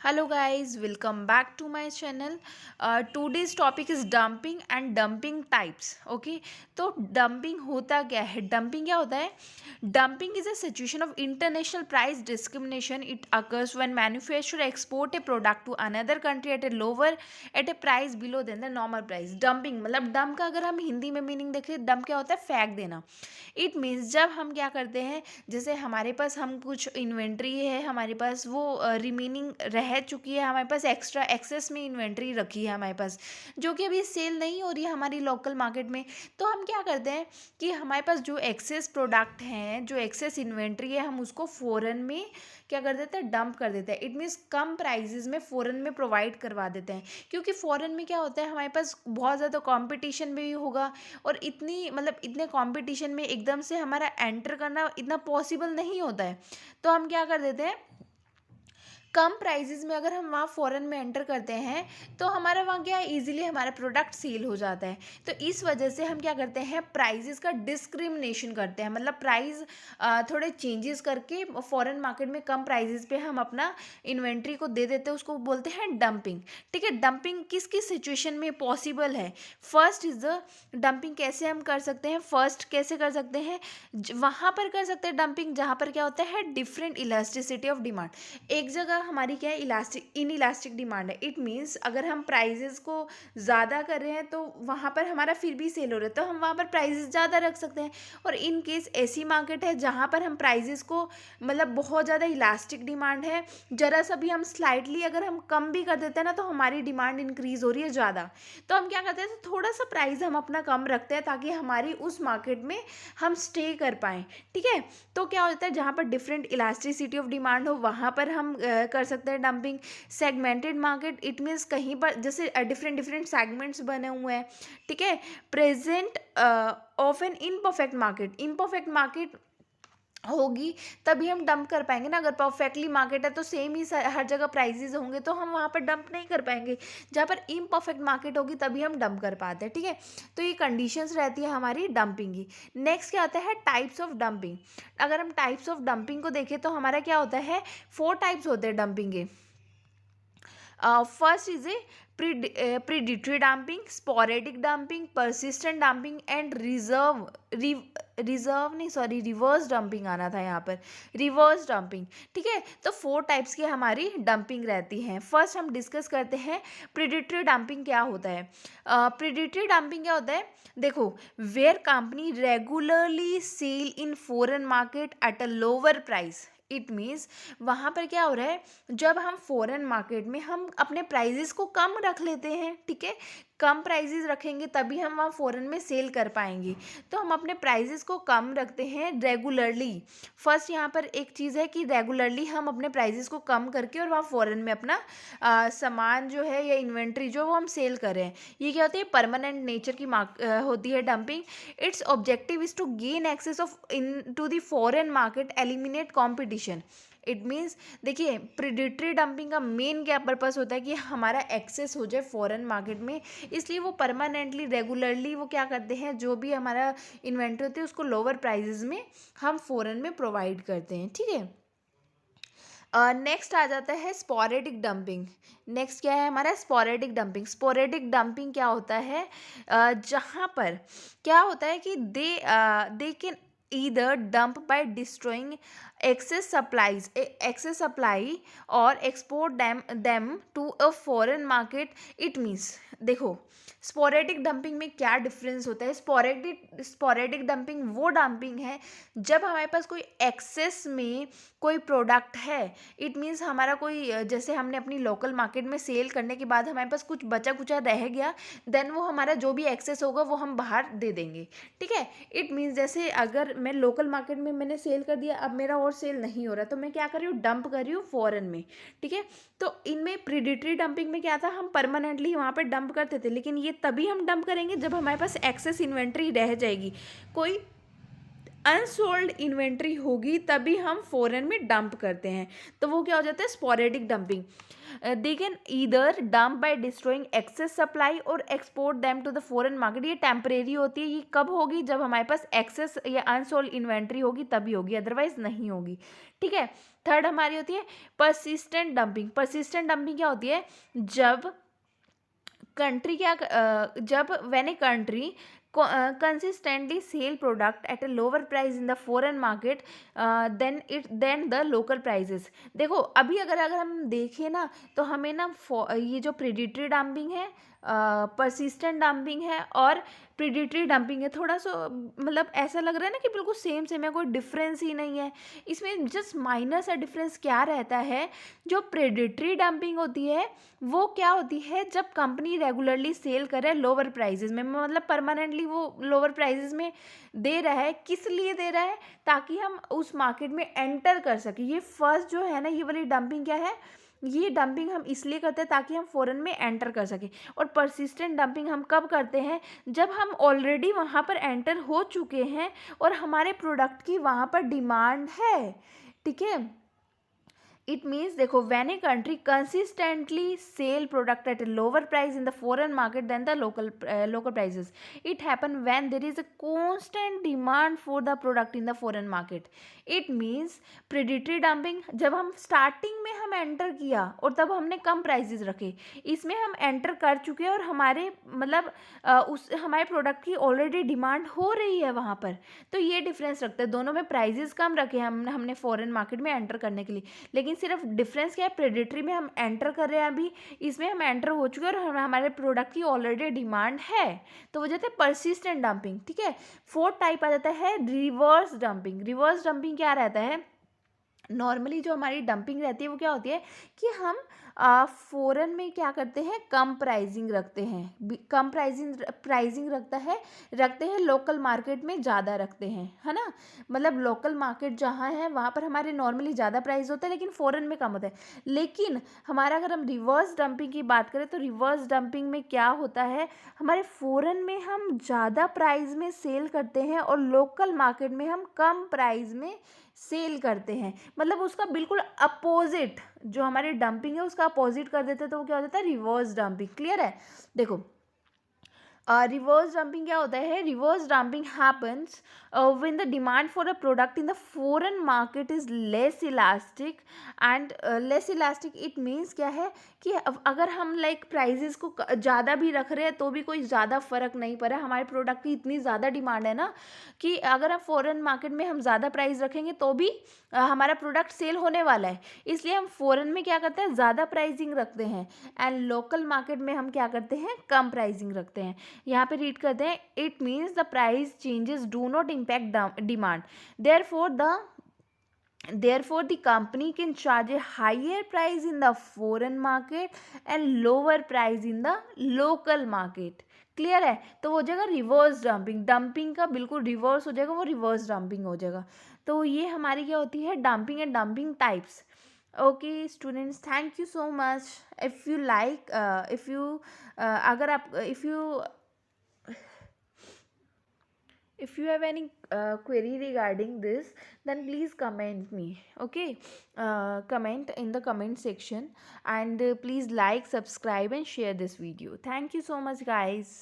Hello guys, welcome back to my channel. Today's topic is dumping and dumping types. Okay, तो dumping होता क्या है? Dumping क्या होता है? Dumping is a situation of international price discrimination. It occurs when manufacturer export a product to another country at a price below than the normal price. Dumping मतलब dump का अगर हम हिंदी में मीनिंग देखें, dump क्या होता है? फेंक देना. इट मीन्स जब हम क्या करते हैं, जैसे हमारे पास हम कुछ इन्वेंट्री है, हमारे पास वो रिमेनिंग रह चुकी है, हमारे पास एक्स्ट्रा एक्सेस में इन्वेंट्री रखी है हमारे पास, जो कि अभी सेल नहीं हो रही है हमारी लोकल मार्केट में. तो हम क्या करते हैं कि हमारे पास जो एक्सेस प्रोडक्ट हैं, जो एक्सेस इन्वेंट्री है, हम उसको फ़ौरन में क्या कर देते हैं, डंप कर देते हैं. इट मीन्स कम प्राइजेज में फ़ौरन में प्रोवाइड करवा देते हैं, क्योंकि फ़ौरन में क्या होता है, हमारे पास बहुत ज़्यादा कंपटीशन भी होगा और इतनी मतलब इतने कंपटीशन में एकदम से हमारा एंटर करना इतना पॉसिबल नहीं होता है. तो हम क्या कर देते हैं, कम प्राइजेज़ में अगर हम वहाँ फ़ॉरेन में एंटर करते हैं तो हमारा वहाँ क्या है, ईज़िली हमारा प्रोडक्ट सेल हो जाता है. तो इस वजह से हम क्या करते हैं, प्राइजेज़ का डिस्क्रिमिनेशन करते हैं, मतलब प्राइस थोड़े चेंजेस करके फ़ॉरेन मार्केट में कम प्राइजेज़ पे हम अपना इन्वेंट्री को दे देते हैं, उसको बोलते हैं डंपिंग. ठीक है, डंपिंग किस किस सिचुएशन में पॉसिबल है? First is the dumping. कैसे हम कर सकते हैं? फर्स्ट कैसे कर सकते हैं, वहाँ पर कर सकते हैं डंपिंग जहाँ पर क्या होता है, डिफरेंट इलास्टिसिटी ऑफ डिमांड. एक जगह हमारी क्या है, इलास्टिक इन इलास्टिक डिमांड है. इट मीन्स अगर हम प्राइजेस को ज़्यादा कर रहे हैं तो वहाँ पर हमारा फिर भी सेल हो रहा है, तो हम वहाँ पर प्राइजेस ज़्यादा रख सकते हैं. और इन केस ऐसी मार्केट है जहाँ पर हम प्राइजेस को मतलब बहुत ज़्यादा इलास्टिक डिमांड है, ज़रा सा भी हम स्लाइटली अगर हम कम भी कर देते हैं ना तो हमारी डिमांड इंक्रीज़ हो रही है ज़्यादा. तो हम क्या करते हैं, तो थोड़ा सा प्राइस हम अपना कम रखते हैं ताकि हमारी उस मार्केट में हम स्टे कर पाएँ. ठीक है, तो क्या होता है, जहाँ पर डिफरेंट इलास्टिसिटी ऑफ डिमांड हो वहाँ पर हम कर सकते हैं dumping. Segmented market, it means कहीं पर जैसे डिफरेंट डिफरेंट सेगमेंट्स बने हुए हैं. ठीक है, present of N imperfect market. Imperfect market होगी तभी हम डंप कर पाएंगे ना. अगर परफेक्टली मार्केट है तो सेम ही हर जगह प्राइजेज होंगे तो हम वहाँ पर डंप नहीं कर पाएंगे. जहाँ पर इम्परफेक्ट मार्केट होगी तभी हम डंप कर पाते हैं. ठीक है, तो ये कंडीशंस रहती है हमारी डंपिंग की. नेक्स्ट क्या होता है, टाइप्स ऑफ डंपिंग. अगर हम टाइप्स ऑफ डंपिंग को देखें तो हमारा क्या होता है, 4 टाइप्स होते हैं डंपिंग के. First is a predatory dumping, sporadic dumping, persistent dumping and reverse dumping आना था यहाँ पर, रिवर्स डंपिंग. ठीक है, तो 4 टाइप्स की हमारी डंपिंग रहती हैं. फर्स्ट हम डिस्कस करते हैं प्रीडेटरी डंपिंग क्या होता है. प्रीडेटरी डंपिंग क्या होता है, देखो, where company regularly sell in foreign market at a lower price. It means वहाँ पर क्या हो रहा है, जब हम फॉरेन मार्केट में हम अपने प्राइजेस को कम रख लेते हैं. ठीक है, कम प्राइजेस रखेंगे तभी हम वहाँ फॉरेन में सेल कर पाएंगे. तो हम अपने प्राइजेस को कम रखते हैं रेगुलरली. फर्स्ट यहाँ पर एक चीज़ है कि रेगुलरली हम अपने प्राइजेस को कम करके और वहाँ फॉरेन में अपना सामान जो है या इन्वेंट्री जो वो हम सेल कर रहे हैं. ये क्या होती है, परमानेंट नेचर की होती है dumping. Its objective is to gain access of in to the foreign market, eliminate competition. It means देखिए, प्रीडेटरी डंपिंग का मेन क्या पर्पस होता है कि हमारा एक्सेस हो जाए फॉरेन मार्केट में. इसलिए वो परमानेंटली रेगुलरली वो क्या करते हैं, जो भी हमारा इन्वेंट्री होती है उसको लोअर प्राइजेज में हम फॉरेन में प्रोवाइड करते हैं. ठीक है, नेक्स्ट आ जाता है स्पोरेडिक डंपिंग. नेक्स्ट क्या है हमारा, स्पोरेडिक डंपिंग. स्पोरेडिक डंपिंग क्या होता है, जहाँ पर क्या होता है कि they can either dump by destroying excess supply or export them to a foreign market. It means देखो, स्पोरेडिक डंपिंग में क्या डिफरेंस होता है. स्पोरेडिक डंपिंग वो डंपिंग है जब हमारे पास कोई एक्सेस में कोई प्रोडक्ट है. इट मीन्स हमारा कोई जैसे हमने अपनी लोकल मार्केट में सेल करने के बाद हमारे पास कुछ बचा कुचा रह गया, देन वो हमारा जो भी एक्सेस होगा वो हम बाहर दे देंगे. ठीक है, इट मीन्स जैसे अगर मैं लोकल मार्केट में मैंने सेल कर दिया, अब मेरा और सेल नहीं हो रहा, तो मैं क्या कर रही हूँ, डंप कर रही हूँ फॉरेन में. ठीक है, तो इनमें प्रीडेटरी डंपिंग में क्या था, हम परमानेंटली वहाँ पर डंप करते थे, लेकिन ये तभी हम डंप करेंगे जब हमारे पास एक्सेस इन्वेंट्री रह जाएगी, कोई अनसोल्ड इन्वेंट्री होगी, तभी हम फॉरेन में डंप करते हैं. तो वो क्या हो जाता है, sporadic dumping. They can either dump by destroying excess supply और export them to the foreign market. ये टेम्परेरी होती है. ये कब होगी? जब हमारे पास एक्सेस या अनसोल्ड इन्वेंट्री होगी तभी होगी, अदरवाइज नहीं होगी. ठीक है. थर्ड हमारी होती है परसिस्टेंट डंपिंग. परसिस्टेंट डंपिंग क्या होती है? जब कंट्री जब when a country consistently sell product at a lower price in the foreign market than the local prices. देखो अभी अगर हम देखें ना तो हमें ना ये जो प्रेडिटरी डंपिंग है, परसिस्टेंट डंपिंग है और प्रेडिटरी डंपिंग है, थोड़ा सा मतलब ऐसा लग रहा है ना कि बिल्कुल सेम सेम है, कोई डिफरेंस ही नहीं है. इसमें जस्ट माइनर सा डिफरेंस क्या रहता है? जो प्रेडिटरी डंपिंग होती है वो क्या होती है? जब कंपनी रेगुलरली सेल करे लोअर प्राइजेस में, मतलब परमानेंटली वो लोअर प्राइजेस में दे रहा है. किस लिए दे रहा है? ताकि हम उस मार्केट में एंटर कर सकें. ये फर्स्ट जो है ना, ये वाली डंपिंग क्या है? ये डंपिंग हम इसलिए करते हैं ताकि हम फॉरेन में एंटर कर सकें. और परसिस्टेंट डंपिंग हम कब करते हैं? जब हम ऑलरेडी वहाँ पर एंटर हो चुके हैं और हमारे प्रोडक्ट की वहाँ पर डिमांड है. ठीक है. इट मीन्स देखो, when a country consistently sell product at a lower price in the foreign market then the local prices, it happen when there is a constant demand for the product in the foreign market. It means predatory dumping जब हम starting में हम enter किया और तब हमने कम prices रखे. इसमें हम एंटर कर चुके हैं और हमारे मतलब उस हमारे प्रोडक्ट की ऑलरेडी डिमांड हो रही है वहाँ पर. तो ये डिफरेंस रखते हैं. दोनों में प्राइजेस कम रखे हमने फॉरेन मार्केट में एंटर करने के लिए. लेकिन सिर्फ डिफरेंस क्या है? प्रेडेटरी में हम एंटर कर रहे हैं अभी, इसमें हम एंटर हो चुके हैं और हमारे प्रोडक्ट की ऑलरेडी डिमांड है. तो वो जाता है परसिस्टेंट डंपिंग. ठीक है. फोर्थ टाइप आ जाता है रिवर्स डंपिंग. रिवर्स डंपिंग क्या रहता है? नॉर्मली जो हमारी डंपिंग रहती है वो क्या होती है कि हम फ़ॉरेन में क्या करते हैं? कम प्राइसिंग रखते हैं. कम प्राइसिंग रखते हैं लोकल मार्केट में ज़्यादा रखते हैं, है ना. मतलब लोकल मार्केट जहाँ है वहाँ पर हमारे नॉर्मली ज़्यादा प्राइस होता है लेकिन फ़ॉरेन में कम होता है. लेकिन हमारा अगर हम रिवर्स डंपिंग की बात करें तो रिवर्स डंपिंग में क्या होता है? हमारे फ़ॉरेन में हम ज़्यादा प्राइस में सेल करते हैं और लोकल मार्केट में हम कम प्राइस में सेल करते हैं. मतलब उसका बिल्कुल अपोजिट, जो हमारी डंपिंग है उसका अपोजिट कर देते हैं. तो वो क्या हो जाता है? Reverse dumping. क्लियर है? देखो, रिवर्स डंपिंग क्या होता है? Reverse dumping happens when the demand for a product in the foreign market is less elastic and less elastic. It means क्या है कि अगर हम लाइक प्राइजेस को ज़्यादा भी रख रहे हैं तो भी कोई ज़्यादा फ़र्क नहीं पड़ रहा. हमारे प्रोडक्ट की इतनी ज़्यादा डिमांड है ना कि अगर हम फॉरेन मार्केट में हम ज़्यादा प्राइस रखेंगे तो भी हमारा प्रोडक्ट सेल होने वाला है. इसलिए हम फॉरेन में क्या करते हैं? ज़्यादा प्राइसिंग रखते हैं. एंड लोकल मार्केट में हम क्या करते हैं? कम प्राइसिंग रखते हैं. यहाँ पे रीड करते हैं. It means the price changes do not impact demand. Therefore the company can charge a higher price in the foreign market and lower price in the local market. Clear है? तो वो हो जाएगा रिवर्स डंपिंग. डंपिंग का बिल्कुल reverse हो जाएगा, वो रिवर्स डंपिंग हो जाएगा. तो ये हमारी क्या होती है? Dumping and dumping types. Okay students, thank you so much. If you like अगर आप if you have any query regarding this, then please comment me. Okay. Comment in the comment section and please like, subscribe and share this video. Thank you so much guys.